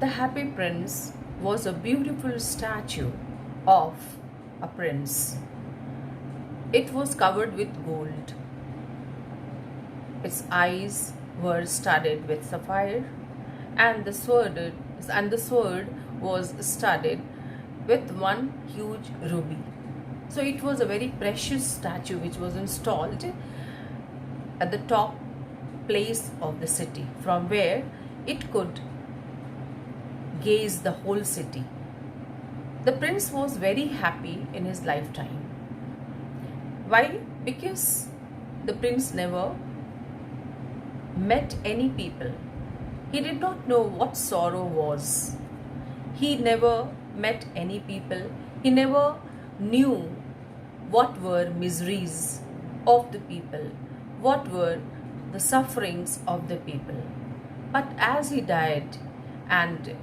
The Happy Prince was a beautiful statue of a prince. It was covered with gold. Its eyes were studded with sapphire, and the sword was studded with one huge ruby. So it was a very precious statue which was installed at the top place of the city, from where it could gaze the whole city. The prince was very happy in his lifetime. Why? Because the prince never met any people. He did not know what sorrow was. He never met any people. He never knew what were miseries of the people, what were the sufferings of the people. But as he died and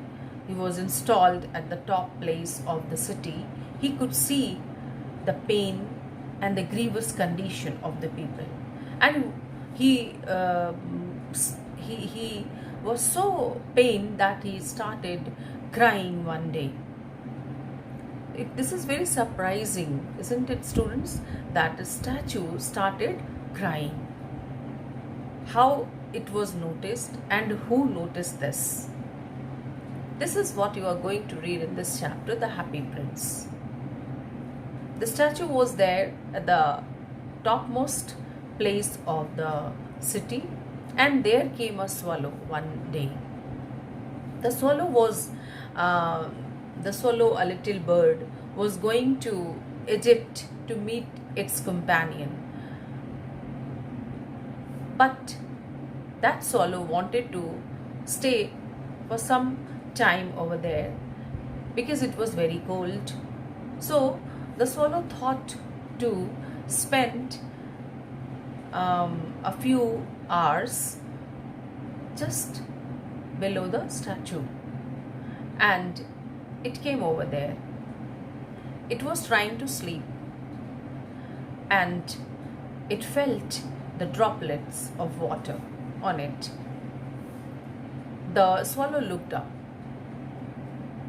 he was installed at the top place of the city, he could see the pain and the grievous condition of the people. And he was so pained that he started crying one day. This is very surprising, isn't it, students, that the statue started crying. How it was noticed and who noticed this? This is what you are going to read in this chapter, The Happy Prince. The statue was there at the topmost place of the city, and there came a swallow one day. The swallow, a little bird, was going to Egypt to meet its companion. But that swallow wanted to stay for some time over there because it was very cold. So the swallow thought to spend a few hours just below the statue, and it came over there. It was trying to sleep, and it felt the droplets of water on it. The swallow looked up,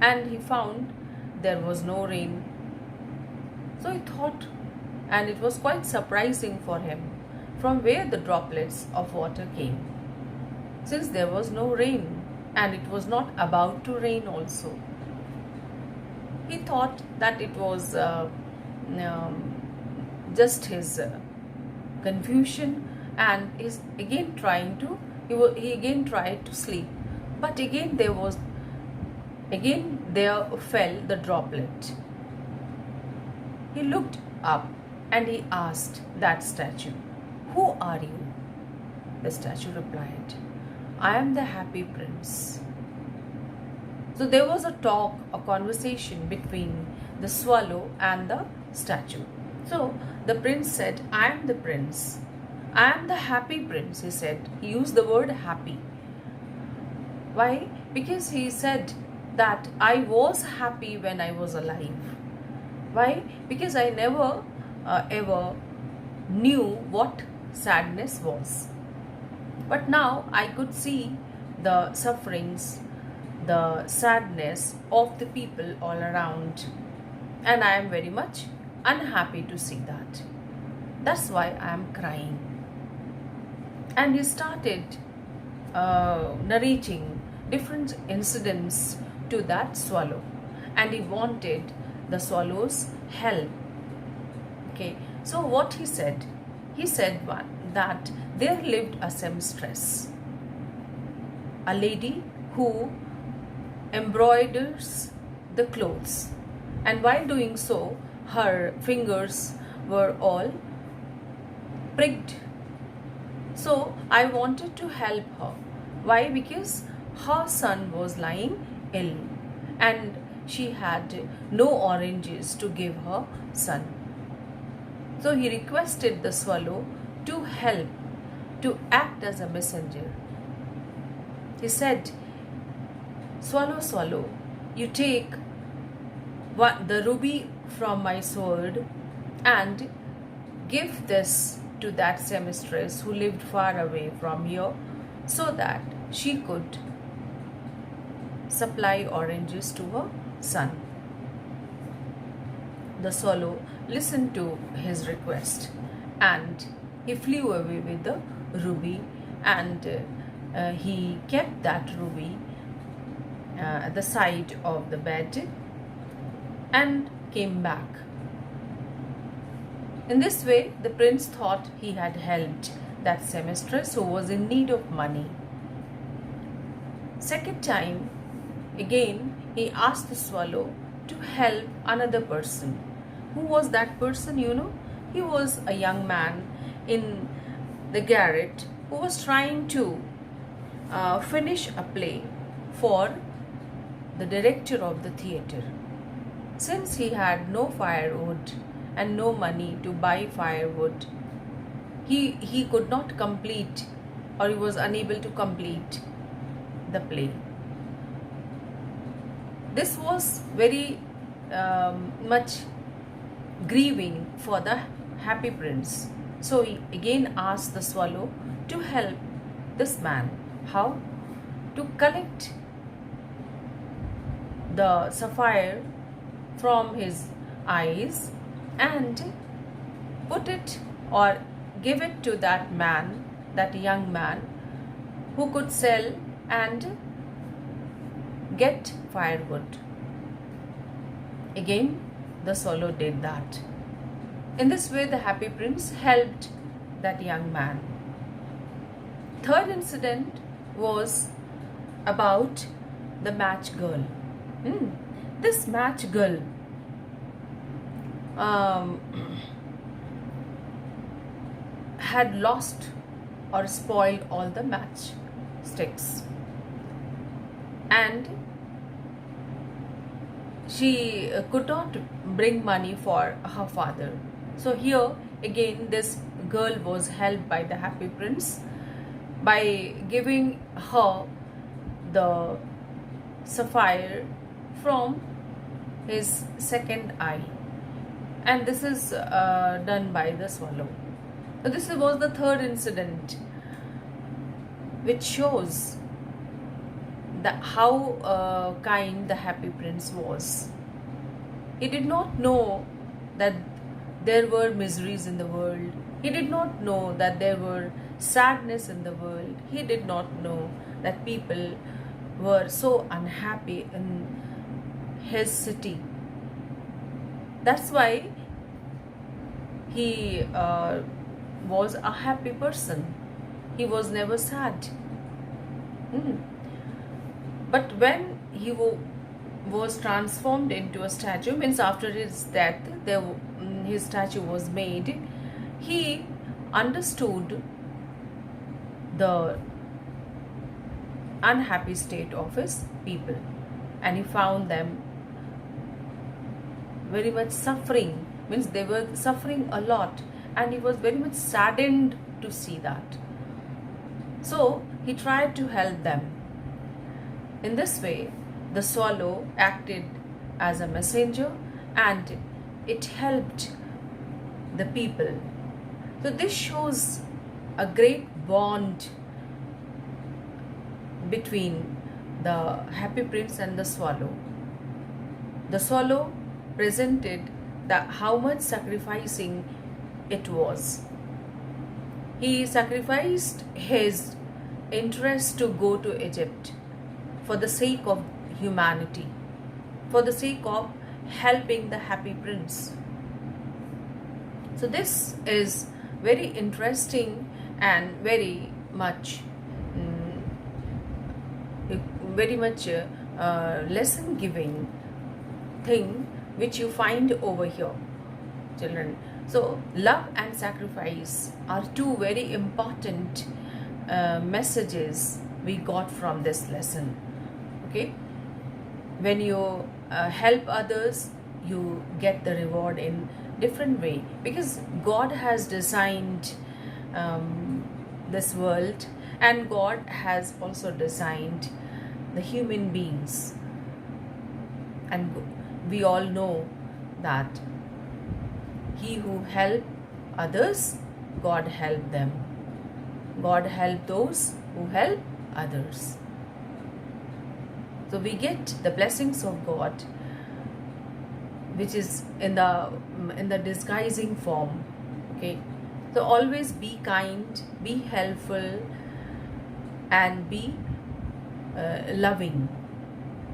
and he found there was no rain. So he thought, and it was quite surprising for him, from where the droplets of water came, since there was no rain and it was not about to rain also. He thought that it was just his confusion, and he again tried to sleep, but again there fell the droplet. He looked up and he asked that statue, "Who are you?" The statue replied, "I am the Happy Prince." So there was a conversation between the swallow and the statue. So the prince said, "I am the prince. I am the Happy Prince," he said. He used the word happy. Why? Because he said that I was happy when I was alive. Why? Because I never ever knew what sadness was. But now I could see the sufferings, the sadness of the people all around, and I am very much unhappy to see that. That's why I am crying. And he started narrating different incidents to that swallow, and he wanted the swallow's help. Okay, so what he said that there lived a seamstress, a lady who embroiders the clothes, and while doing so, her fingers were all pricked. So I wanted to help her. Why? Because her son was lying ill, and she had no oranges to give her son. So he requested the swallow to help, to act as a messenger. He said, "Swallow, swallow, you take the ruby from my sword and give this to that seamstress who lived far away from here, so that she could supply oranges to her son. The swallow listened to his request and he flew away with the ruby, and he kept that ruby at the side of the bed and came back. In this way, the prince thought he had helped that seamstress who was in need of money. Second time, again, he asked the swallow to help another person. Who was that person, you know? He was a young man in the garret who was trying to finish a play for the director of the theatre. Since he had no firewood and no money to buy firewood, he could not complete, or he was unable to complete the play. This was very much grieving for the happy prince. So he again asked the swallow to help this man. How? To collect the sapphire from his eyes and put it or give it to that man, that young man, who could sell and get firewood. Again, the swallow did that. In this way, the happy prince helped that young man. Third incident was about the match girl. This match girl had lost or spoiled all the match sticks, and she could not bring money for her father. So here again, this girl was helped by the happy prince by giving her the sapphire from his second eye, and this is done by the swallow. So this was the third incident, which shows that how kind the happy prince was. He did not know that there were miseries in the world. He did not know that there were sadness in the world. He did not know that people were so unhappy in his city. That's why he was a happy person. He was never sad. But when he was transformed into a statue, means after his death, his statue was made, he understood the unhappy state of his people, and he found them very much suffering, means they were suffering a lot, and he was very much saddened to see that. So he tried to help them. In this way, the swallow acted as a messenger and it helped the people. So this shows a great bond between the happy prince and the swallow. The swallow presented how much sacrificing it was. He sacrificed his interest to go to Egypt for the sake of humanity, for the sake of helping the happy prince. So this is very interesting and very much lesson giving thing which you find over here, children. So love and sacrifice are two very important messages we got from this lesson. Okay, when you help others, you get the reward in different way, because God has designed this world, and God has also designed the human beings, and we all know that he who help others, God help them. God help those who help others. So we get the blessings of God, which is in the disguising form. Okay, so always be kind, be helpful, and be loving.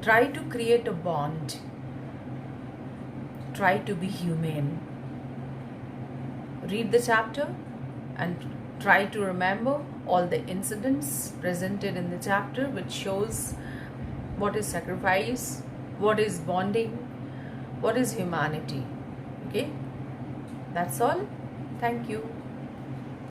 Try to create a bond. Try to be humane. Read the chapter and try to remember all the incidents presented in the chapter, which shows what is sacrifice, what is bonding, what is humanity. Okay, that's all. Thank you.